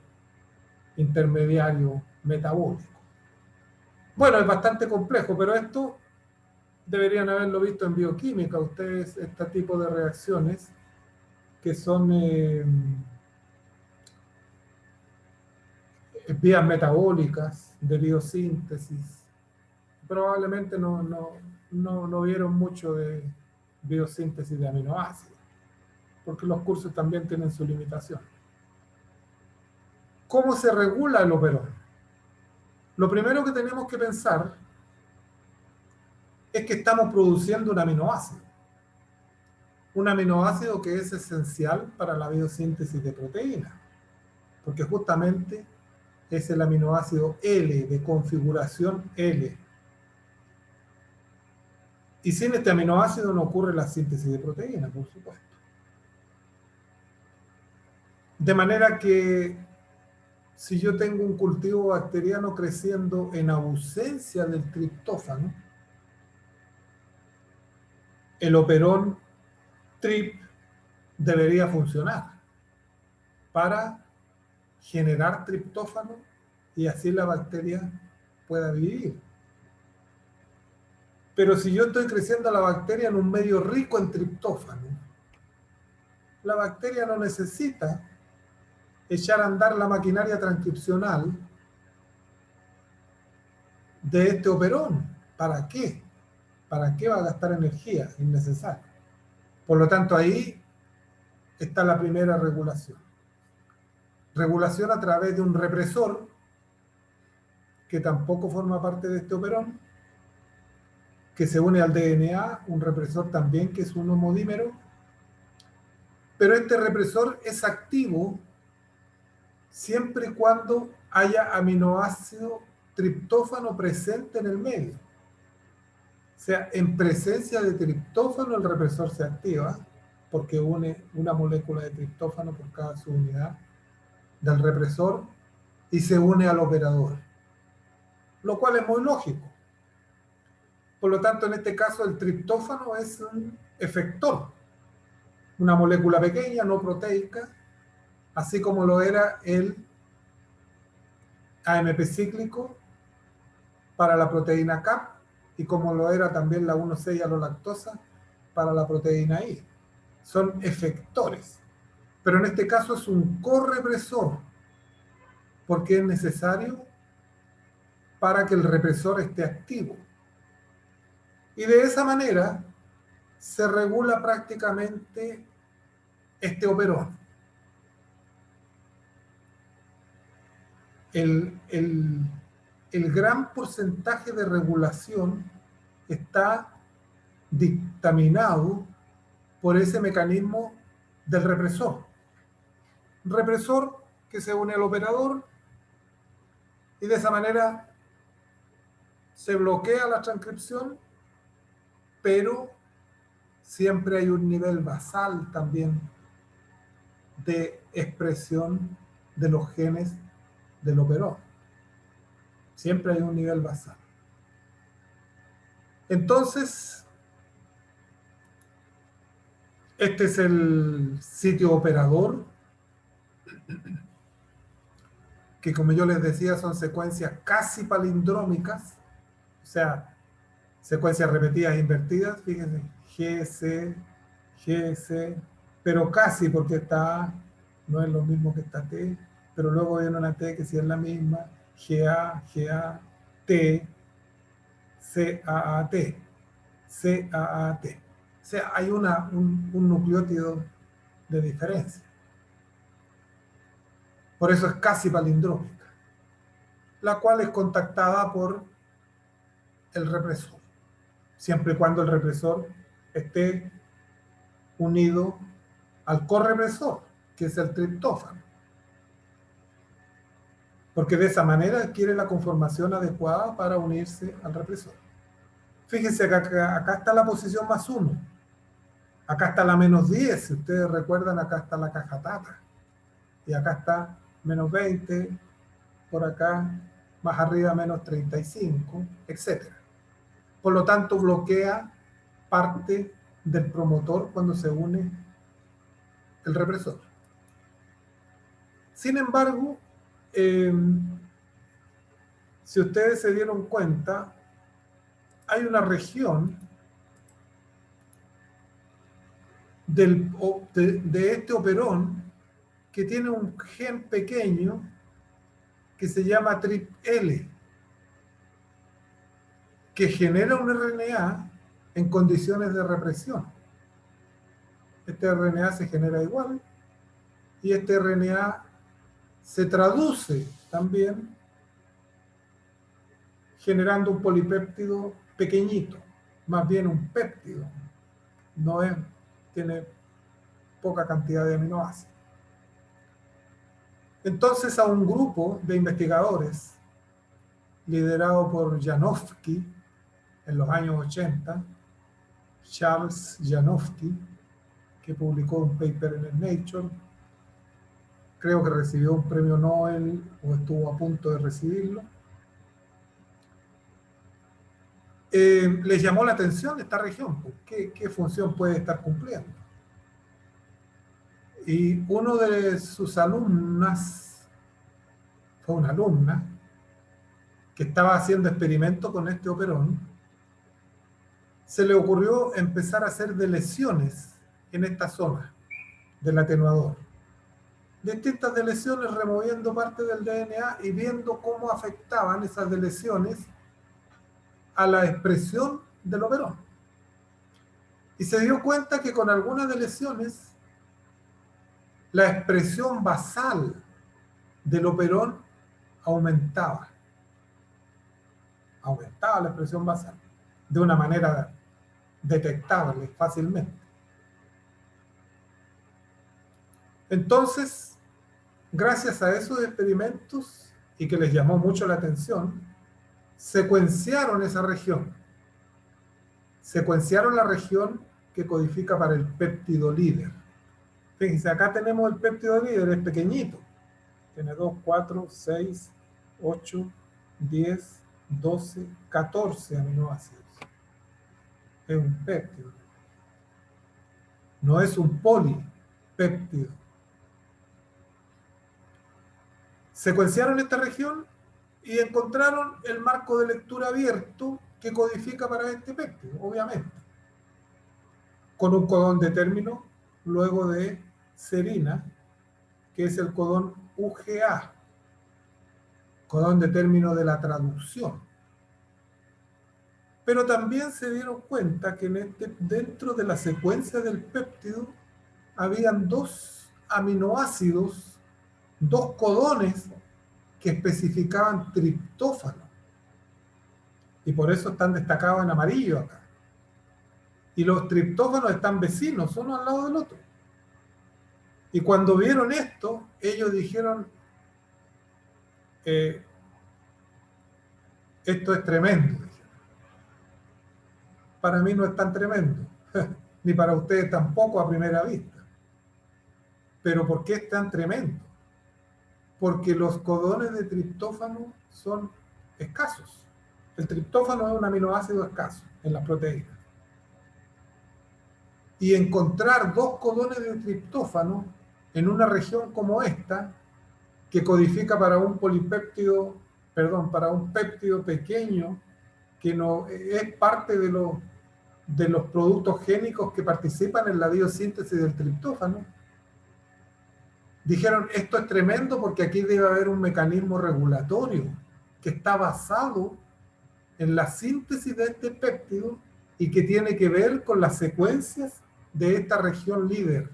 intermediario metabólico. Bueno, es bastante complejo, pero esto deberían haberlo visto en bioquímica, ustedes, este tipo de reacciones que son vías metabólicas de biosíntesis. Probablemente no vieron mucho de biosíntesis de aminoácidos, porque los cursos también tienen su limitación. ¿Cómo se regula el operón? Lo primero que tenemos que pensar es que estamos produciendo un aminoácido que es esencial para la biosíntesis de proteínas, porque justamente es el aminoácido L, de configuración L. Y sin este aminoácido no ocurre la síntesis de proteínas, por supuesto. De manera que si yo tengo un cultivo bacteriano creciendo en ausencia del triptófano, el operón TRIP debería funcionar para generar triptófano y así la bacteria pueda vivir. Pero si yo estoy creciendo la bacteria en un medio rico en triptófano, la bacteria no necesita echar a andar la maquinaria transcripcional de este operón. ¿Para qué? ¿Para qué va a gastar energía innecesaria? Por lo tanto, ahí está la primera regulación. Regulación a través de un represor que tampoco forma parte de este operón, que se une al DNA, un represor también que es un homodímero, pero este represor es activo siempre y cuando haya aminoácido triptófano presente en el medio. O sea, en presencia de triptófano el represor se activa porque une una molécula de triptófano por cada subunidad del represor y se une al operador, lo cual es muy lógico. Por lo tanto, en este caso el triptófano es un efector, una molécula pequeña, no proteica, así como lo era el AMP cíclico para la proteína CAP y como lo era también la 1,6-alolactosa para la proteína I. Son efectores, pero en este caso es un correpresor porque es necesario para que el represor esté activo. Y de esa manera se regula prácticamente este operón. El gran porcentaje de regulación está dictaminado por ese mecanismo del represor. Un represor que se une al operador y de esa manera se bloquea la transcripción, pero siempre hay un nivel basal también de expresión de los genes del operón. Siempre hay un nivel basal. Entonces, este es el sitio operador, que como yo les decía son secuencias casi palindrómicas, o sea, secuencias repetidas e invertidas, fíjense, GC, GC, pero casi porque está A, no es lo mismo que está T, pero luego viene una T que sí es la misma, GA, GA, T, CAAT, CAAT. O sea, hay un nucleótido de diferencia. Por eso es casi palindrómica, la cual es contactada por el represor, siempre y cuando el represor esté unido al correpresor, que es el triptófano. Porque de esa manera adquiere la conformación adecuada para unirse al represor. Fíjense que acá está la posición +1. Acá está la -10, si ustedes recuerdan, acá está la caja tata. Y acá está -20, por acá, más arriba -35, etc. Por lo tanto, bloquea parte del promotor cuando se une el represor. Sin embargo, si ustedes se dieron cuenta, hay una región de este operón que tiene un gen pequeño que se llama TRPL, que genera un RNA en condiciones de represión. Este RNA se genera igual y este RNA se traduce también generando un polipéptido pequeñito, más bien un péptido, no es, tiene poca cantidad de aminoácidos. Entonces a un grupo de investigadores liderado por Janowski en los años 80, Charles Janowski, que publicó un paper en el Nature, creo que recibió un premio Nobel o estuvo a punto de recibirlo, les llamó la atención esta región, ¿qué función puede estar cumpliendo? Y uno de sus alumnas, fue una alumna, que estaba haciendo experimentos con este operón, se le ocurrió empezar a hacer deleciones en esta zona del atenuador. Distintas deleciones removiendo parte del DNA y viendo cómo afectaban esas deleciones a la expresión del operón. Y se dio cuenta que con algunas deleciones la expresión basal del operón aumentaba. Aumentaba la expresión basal de una manera detectable fácilmente. Entonces, gracias a esos experimentos y que les llamó mucho la atención, secuenciaron esa región. Secuenciaron la región que codifica para el péptido líder. Fíjense, acá tenemos el péptido líder, es pequeñito. Tiene 2, 4, 6, 8, 10, 12, 14 aminoácidos. Es un péptido. No es un polipéptido. Secuenciaron esta región y encontraron el marco de lectura abierto que codifica para este péptido, obviamente, con un codón de término luego de serina, que es el codón UGA, codón de término de la traducción. Pero también se dieron cuenta que dentro de la secuencia del péptido habían dos aminoácidos, dos codones que especificaban triptófano. Y por eso están destacados en amarillo acá. Y los triptófanos están vecinos, uno al lado del otro. Y cuando vieron esto, ellos dijeron, esto es tremendo. Para mí no es tan tremendo, ni para ustedes tampoco a primera vista. Pero ¿por qué es tan tremendo? Porque los codones de triptófano son escasos. El triptófano es un aminoácido escaso en las proteínas. Y encontrar dos codones de triptófano en una región como esta, que codifica para un polipéptido, perdón, para un péptido pequeño, que no es parte de los productos génicos que participan en la biosíntesis del triptófano, dijeron, esto es tremendo porque aquí debe haber un mecanismo regulatorio que está basado en la síntesis de este péptido y que tiene que ver con las secuencias de esta región líder.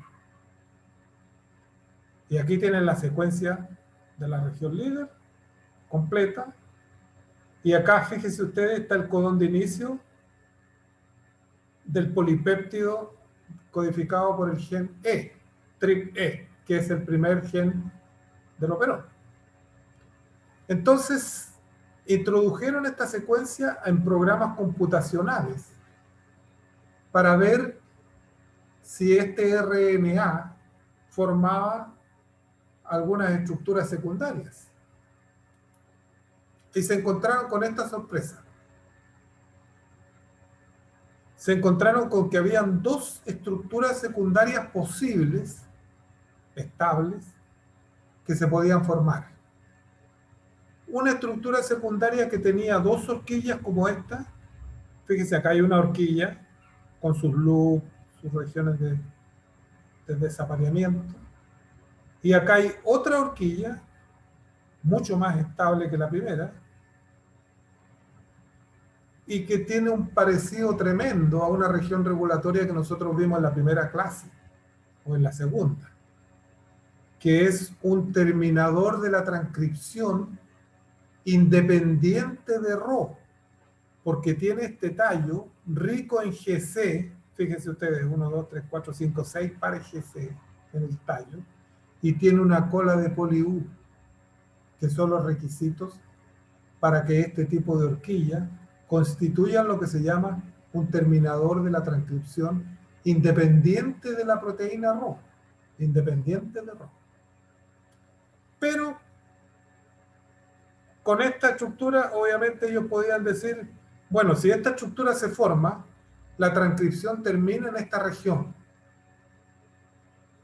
Y aquí tienen la secuencia de la región líder completa. Y acá, fíjense ustedes, está el codón de inicio del polipéptido codificado por el gen E, TRPE, que es el primer gen del operón. Entonces, introdujeron esta secuencia en programas computacionales para ver si este RNA formaba algunas estructuras secundarias. Y se encontraron con esta sorpresa. Se encontraron con que habían dos estructuras secundarias posibles, estables, que se podían formar. Una estructura secundaria que tenía dos horquillas como esta. Fíjense, acá hay una horquilla con sus loops, sus regiones de desapareamiento. Y acá hay otra horquilla, mucho más estable que la primera, y que tiene un parecido tremendo a una región regulatoria que nosotros vimos en la primera clase, o en la segunda, que es un terminador de la transcripción independiente de Rho, porque tiene este tallo rico en GC, fíjense ustedes, 1, 2, 3, 4, 5, 6 pares GC en el tallo, y tiene una cola de poli-U, que son los requisitos para que este tipo de horquilla constituyan lo que se llama un terminador de la transcripción independiente de la proteína Rho, independiente de Rho. Pero con esta estructura, obviamente ellos podían decir, bueno, si esta estructura se forma, la transcripción termina en esta región.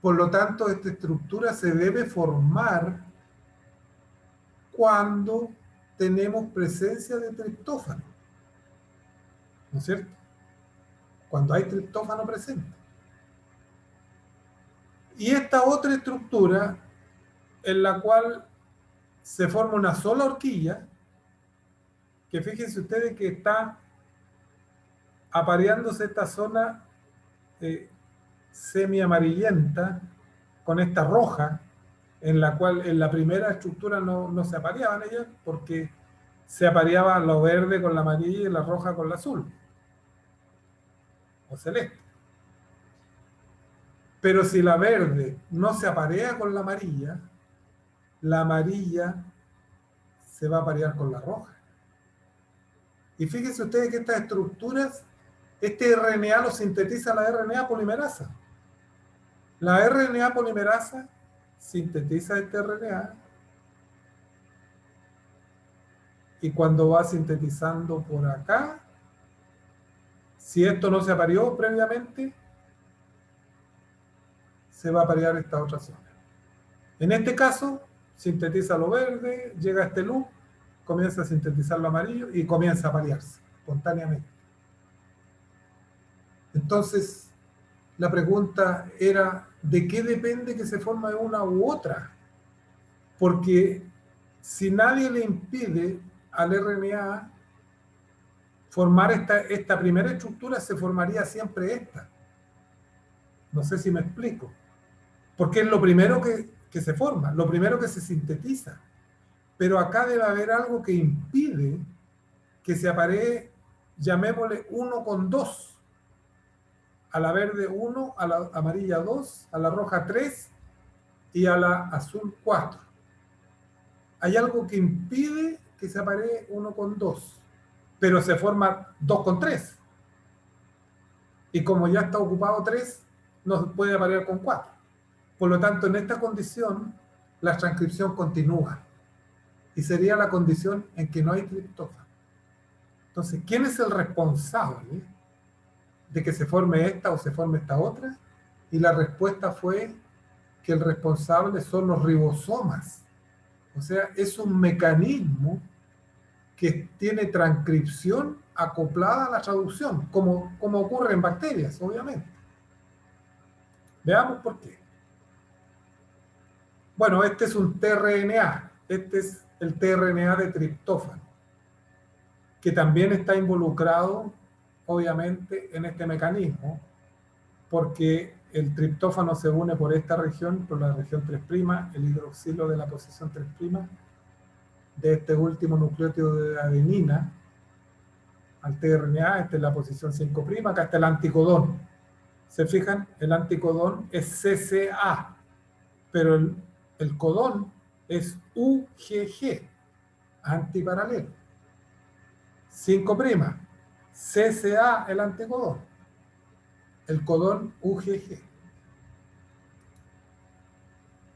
Por lo tanto, esta estructura se debe formar cuando tenemos presencia de triptófano. ¿No es cierto? Cuando hay triptófano presente. Y esta otra estructura, en la cual se forma una sola horquilla, que fíjense ustedes que está apareándose esta zona semi-amarillenta con esta roja, en la cual en la primera estructura no se apareaban ellas, porque se apareaba lo verde con la amarilla y la roja con la azul, o celeste. Pero si la verde no se aparea con la amarilla, la amarilla se va a parear con la roja. Y fíjense ustedes que estas estructuras, este RNA lo sintetiza la RNA polimerasa. La RNA polimerasa sintetiza este RNA y cuando va sintetizando por acá, si esto no se apareó previamente, se va a aparear esta otra zona. En este caso, sintetiza lo verde, llega a este loop, comienza a sintetizar lo amarillo y comienza a aparearse espontáneamente. Entonces, la pregunta era, ¿de qué depende que se forme una u otra? Porque si nadie le impide al RNA formar esta primera estructura, se formaría siempre esta. No sé si me explico. Porque es lo primero que se forma, lo primero que se sintetiza. Pero acá debe haber algo que impide que se aparee, llamémosle 1 con 2. A la verde 1, a la amarilla 2, a la roja 3 y a la azul 4. Hay algo que impide que se aparee 1 con 2, pero se forma 2 con 3. Y como ya está ocupado 3, no se puede aparear con 4. Por lo tanto, en esta condición, la transcripción continúa. Y sería la condición en que no hay triptófano. Entonces, ¿quién es el responsable de que se forme esta o se forme esta otra? Y la respuesta fue que el responsable son los ribosomas. O sea, es un mecanismo que tiene transcripción acoplada a la traducción, como ocurre en bacterias, obviamente. Veamos por qué. Bueno, este es un tRNA. Este es el tRNA de triptófano, que también está involucrado, obviamente, en este mecanismo, porque el triptófano se une por esta región, por la región 3', el hidroxilo de la posición 3', de este último nucleótido de adenina, al tRNA, esta es la posición 5', acá está el anticodón. ¿Se fijan? El anticodón es CCA, pero el codón es UGG, antiparalelo. 5', CCA el anticodón, el codón UGG.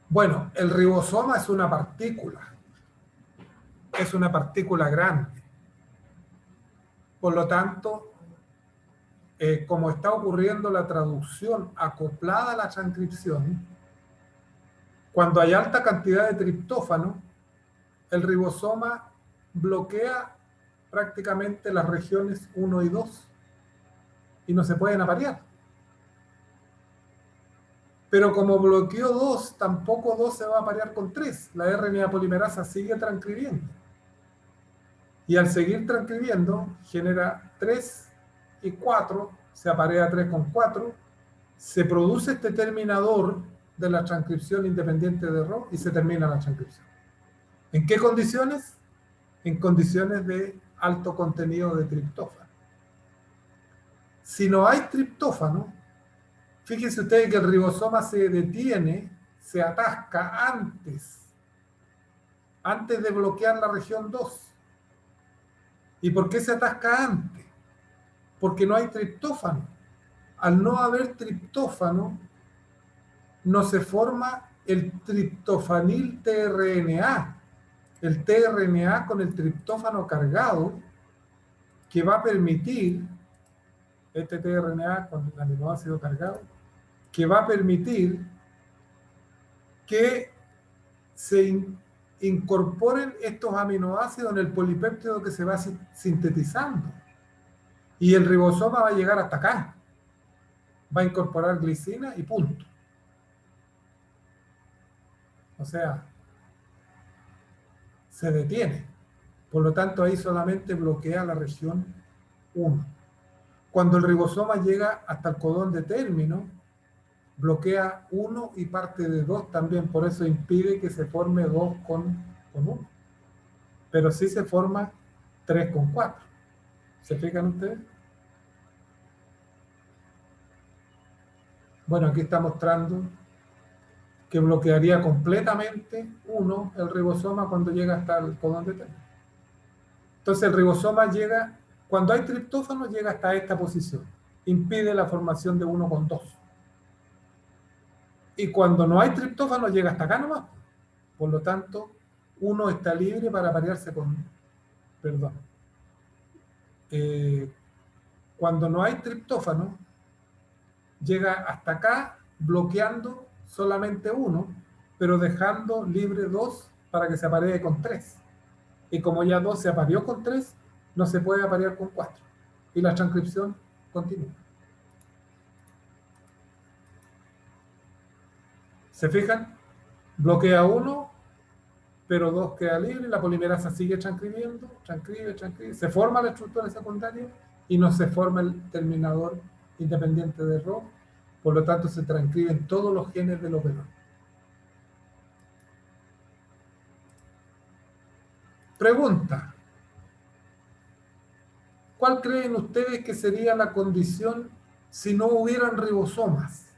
Bueno, el ribosoma es una partícula grande. Por lo tanto, como está ocurriendo la traducción acoplada a la transcripción, cuando hay alta cantidad de triptófano, el ribosoma bloquea prácticamente las regiones 1 y 2 y no se pueden aparear. Pero como bloqueó 2, tampoco 2 se va a aparear con 3. La RNA polimerasa sigue transcribiendo. Y al seguir transcribiendo, genera 3 y 4, se aparea 3 con 4, se produce este terminador de la transcripción independiente de RO y se termina la transcripción. ¿En qué condiciones? En condiciones de alto contenido de triptófano. Si no hay triptófano, fíjense ustedes que el ribosoma se detiene, se atasca antes de bloquear la región 2. ¿Y por qué se atasca antes? Porque no hay triptófano. Al no haber triptófano, no se forma el triptofanil tRNA, el tRNA con el triptófano cargado, que va a permitir, este tRNA con el aminoácido cargado, que va a permitir que se incorporen estos aminoácidos en el polipéptido que se va sintetizando. Y el ribosoma va a llegar hasta acá. Va a incorporar glicina y punto. O sea, se detiene. Por lo tanto, ahí solamente bloquea la región 1. Cuando el ribosoma llega hasta el codón de término, bloquea 1 y parte de 2 también. Por eso impide que se forme 2 con 1. Pero sí se forma 3 con 4. ¿Se fijan ustedes? Bueno, aquí está mostrando que bloquearía completamente, uno, el ribosoma cuando llega hasta el codón de T. Entonces el ribosoma llega, cuando hay triptófano, llega hasta esta posición. Impide la formación de 1 con 2. Y cuando no hay triptófano, llega hasta acá nomás. Por lo tanto, uno está libre para aparearse con... Perdón. Cuando no hay triptófano, llega hasta acá bloqueando solamente 1, pero dejando libre 2 para que se aparee con 3. Y como ya 2 se apareó con 3, no se puede aparear con 4. Y la transcripción continúa. ¿Se fijan? Bloquea 1, pero 2 queda libre, la polimerasa sigue transcribiendo, transcribe, se forma la estructura secundaria y no se forma el terminador independiente de Rho, por lo tanto se transcriben todos los genes del operón. Pregunta: ¿cuál creen ustedes que sería la condición si no hubieran ribosomas?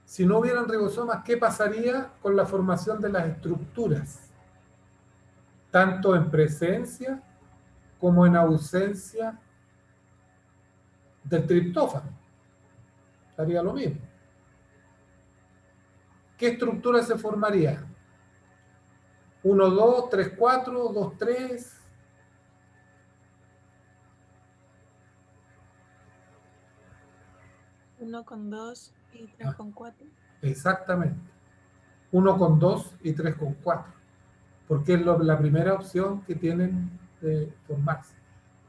Si no hubieran ribosomas, ¿qué pasaría con la formación de las estructuras? Tanto en presencia como en ausencia del triptófano. Estaría lo mismo. ¿Qué estructura se formaría? 1, 2, 3, 4, 2, 3. Uno con 2 y 3 con 4. Exactamente. 1 con 2 y 3 con 4. Porque es la primera opción que tienen de formarse.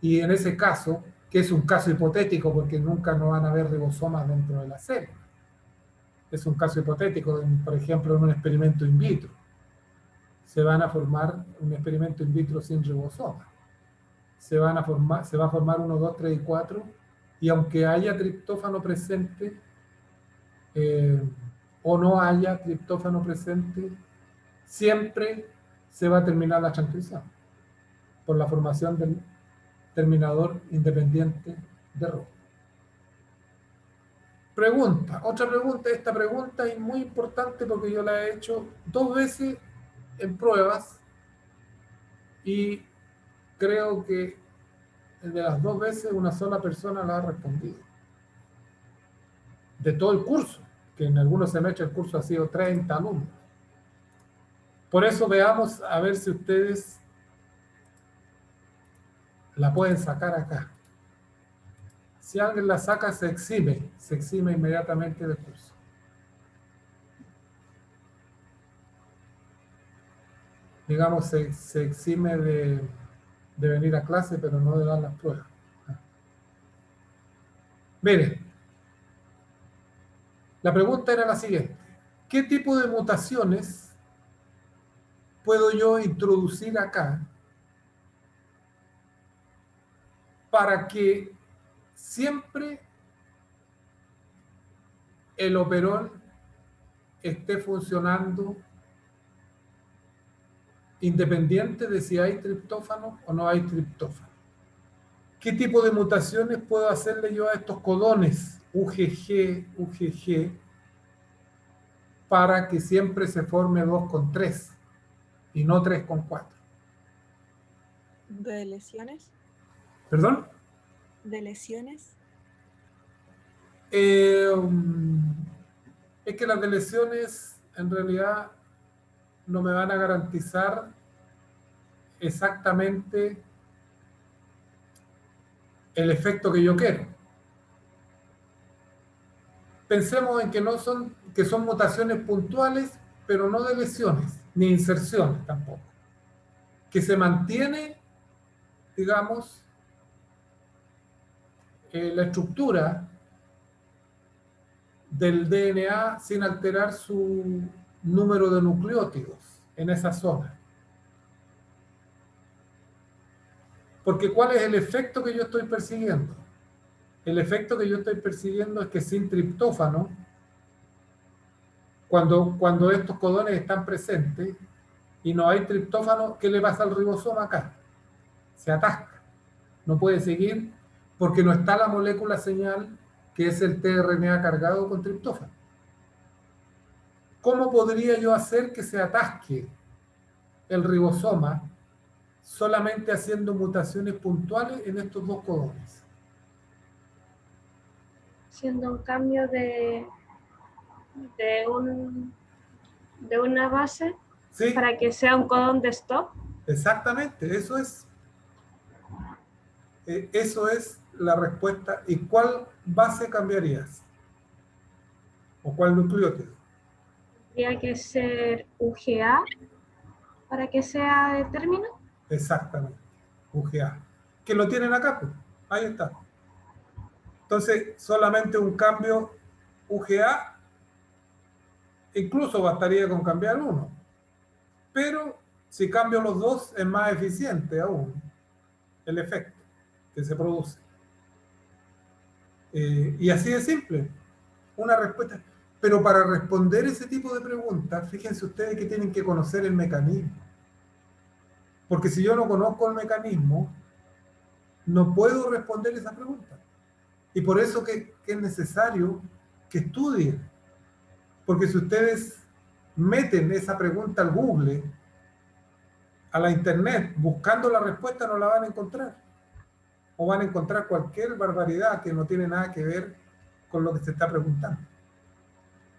Y en ese caso, que es un caso hipotético porque nunca no van a haber ribosomas dentro de la célula. Es un caso hipotético, por ejemplo, en un experimento in vitro. Se van a formar un experimento in vitro sin ribosomas. Se va a formar 1, 2, 3 y 4, y aunque haya triptófano presente, o no haya triptófano presente, siempre se va a terminar la transcripción por la formación del terminador independiente de Rho. Pregunta, otra pregunta. Esta pregunta es muy importante porque yo la he hecho 2 veces en pruebas y creo que de las 2 veces una sola persona la ha respondido. De todo el curso, que en algunos semestres el curso ha sido 30 alumnos. Por eso veamos a ver si ustedes la pueden sacar acá. Si alguien la saca, se exime inmediatamente del curso. Digamos, se exime de venir a clase, pero no de dar las pruebas. Miren, la pregunta era la siguiente: ¿qué tipo de mutaciones puedo yo introducir acá para que siempre el operón esté funcionando independiente de si hay triptófano o no hay triptófano? ¿Qué tipo de mutaciones puedo hacerle yo a estos codones UGG, UGG, para que siempre se forme 2 con 3 y no 3 con 4? ¿De lesiones? ¿Perdón? ¿De lesiones? Es que las deleciones en realidad no me van a garantizar exactamente el efecto que yo quiero. Pensemos en que que son mutaciones puntuales, pero no de lesiones, ni inserciones tampoco. Que se mantiene, digamos, la estructura del DNA sin alterar su número de nucleótidos en esa zona. Porque ¿cuál es el efecto que yo estoy persiguiendo? El efecto que yo estoy persiguiendo es que sin triptófano, cuando estos codones están presentes y no hay triptófano, ¿qué le pasa al ribosoma acá? Se atasca, no puede seguir porque no está la molécula señal que es el tRNA cargado con triptófano. ¿cómo podría yo hacer que se atasque el ribosoma solamente haciendo mutaciones puntuales en estos dos codones? Siendo un cambio de una base ¿Sí? para que sea un codón de stop. Exactamente, eso es. Eso es la respuesta. ¿Y cuál base cambiarías? ¿O cuál nucleótido? Tendría que ser UGA para que sea de término. Exactamente, UGA. Que lo tienen acá, pues. Ahí está. Entonces, solamente un cambio UGA, incluso bastaría con cambiar uno. Pero si cambio los dos, es más eficiente aún el efecto que se produce. Y así de simple, una respuesta. Pero para responder ese tipo de preguntas, fíjense ustedes que tienen que conocer el mecanismo. Porque si yo no conozco el mecanismo, no puedo responder esa pregunta. Y por eso que es necesario que estudien. Porque si ustedes meten esa pregunta al Google, a la internet, buscando la respuesta, no la van a encontrar. O van a encontrar cualquier barbaridad que no tiene nada que ver con lo que se está preguntando.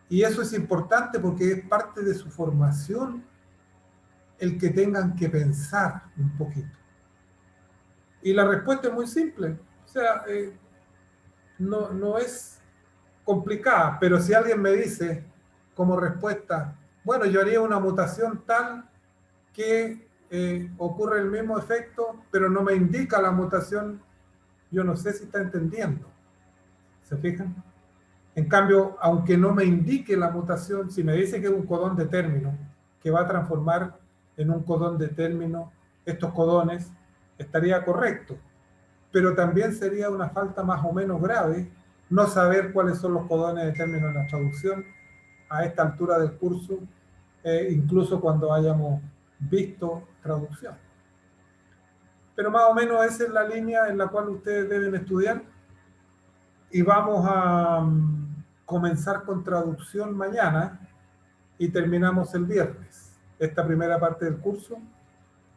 Y eso es importante porque es parte de su formación el que tengan que pensar un poquito. Y la respuesta es muy simple. O sea, no es complicada, pero si alguien me dice como respuesta, bueno, yo haría una mutación tal que ocurre el mismo efecto, pero no me indica la mutación, yo no sé si está entendiendo. ¿Se fijan? En cambio, aunque no me indique la mutación, si me dice que es un codón de término, que va a transformar en un codón de término estos codones, estaría correcto. Pero también sería una falta más o menos grave no saber cuáles son los codones de término en la traducción a esta altura del curso, incluso cuando hayamos visto traducción. Pero más o menos esa es la línea en la cual ustedes deben estudiar. Y vamos a comenzar con traducción mañana y terminamos el viernes esta primera parte del curso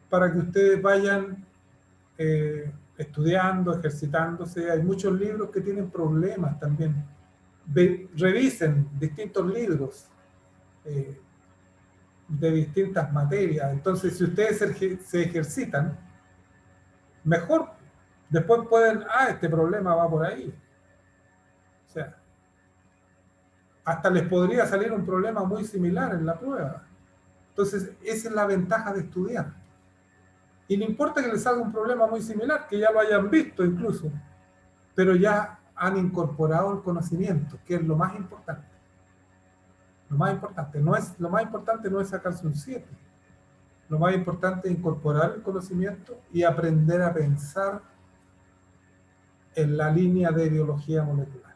para que ustedes vayan estudiando, ejercitándose. Hay muchos libros que tienen problemas también. Revisen distintos libros de distintas materias. Entonces, si ustedes se ejercitan, mejor. Después pueden, este problema va por ahí. O sea, hasta les podría salir un problema muy similar en la prueba. Entonces, esa es la ventaja de estudiar. Y no importa que les salga un problema muy similar, que ya lo hayan visto incluso, pero ya han incorporado el conocimiento, que es lo más importante. Lo más importante no es sacarse un 7. Lo más importante es incorporar el conocimiento y aprender a pensar en la línea de biología molecular.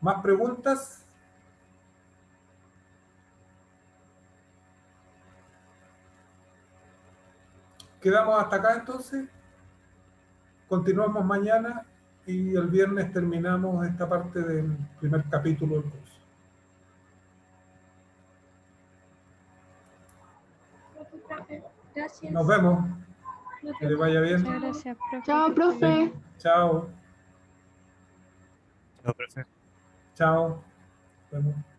¿Más preguntas? ¿Quedamos hasta acá entonces? Continuamos mañana y el viernes terminamos esta parte del primer capítulo del curso. Gracias. Nos vemos. Que le vaya bien. Muchas gracias, profe. Chao, profe. Chao. Chao, profe. Chao. Nos vemos.